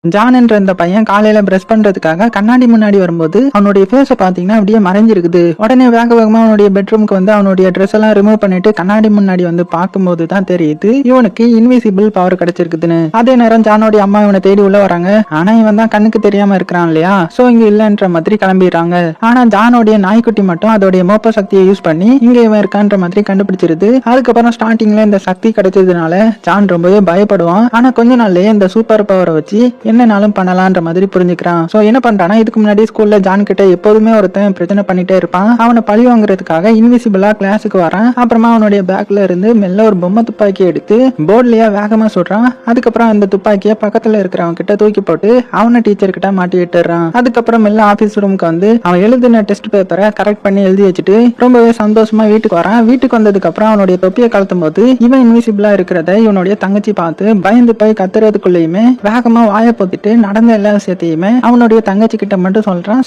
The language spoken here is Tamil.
ஜான் என்ற இந்த பையன் காலையில பிரஷ் பண்றதுக்காக கண்ணாடி முன்னாடி வரும்போது அவனுடைய ஃபேஸ பாத்தீங்கன்னா அப்படியே மறைஞ்சிருக்குது. உடனே வேக வேகமா அவனுடைய பெட்ரூமுக்கு வந்து அவனுடைய ட்ரெஸ் எல்லாம் ரிமூவ் பண்ணிட்டு கண்ணாடி முன்னாடி வந்து பார்க்கும்போது தான் தெரியுது இவனுக்கு இன்விசிபிள் பவர் கிடைச்சிருக்குதுன்னு. அதே நேரம் ஜானோடைய அம்மா இவனை தேடி உள்ள வராங்க. ஆனா இவன் தான் கண்ணுக்கு தெரியாம இருக்கிறான் இல்லையா, சோ இங்க இல்லன்ற மாதிரி கிளம்பிடுறாங்க. ஆனா ஜானோடைய நாய்க்குட்டி மட்டும் அதோடைய மோப்ப சக்தியை யூஸ் பண்ணி இங்க இவன் இருக்கான்ற மாதிரி கண்டுபிடிச்சிருது. அதுக்கப்புறம் ஸ்டார்டிங்ல இந்த சக்தி கிடைச்சதுனால ஜான் ரொம்பவே பயப்படுவான். ஆனா கொஞ்ச நாள்லயே இந்த சூப்பர் பவரை வச்சு என்னனாலும் பண்ணலான்ற மாதிரி புரிஞ்சுக்கிறான். சோ என்ன பண்றானா, இதுக்கு முன்னாடி ஸ்கூல்ல ஜான் கிட்ட எப்போதுமே ஒருத்தன் பிரச்சனை பண்ணிட்டே இருப்பான். அவனை பழி வாங்குறதுக்காக இன்விசிபிளா கிளாஸுக்கு வரான். அப்புறமா அவனுடைய பேக்ல இருந்து மெல்ல ஒரு பொம்மை துப்பாக்கி எடுத்து போர்ட்லயா வேகமா சுடுறான். அதுக்கப்புறம் அந்த துப்பாக்கிய பக்கத்துல இருக்கிறவங்க கிட்ட தூக்கி போட்டு அவனை டீச்சர் கிட்ட மாட்டி விட்டுறான். அதுக்கப்புறம் மெல்ல ஆபீஸ் ரூமுக்கு வந்து அவன் எழுதின டெஸ்ட் பேப்பரை கரெக்ட் பண்ணி எழுதி வச்சுட்டு ரொம்பவே சந்தோஷமா வீட்டுக்கு வரான். வீட்டுக்கு வந்ததுக்கு அப்புறம் அவனுடைய தொப்பியை கலத்தும் போது இவன் இன்விசிபிளா இருக்கிறத இவனுடைய தங்கச்சி பார்த்து பயந்து போய் கத்துறதுக்குள்ளயுமே வேகமா வாய பொத்திட்டு நடந்த எல்லா விஷயத்தையுமே அவனுடைய தங்கச்சி கிட்ட மட்டும் சொல்றான்.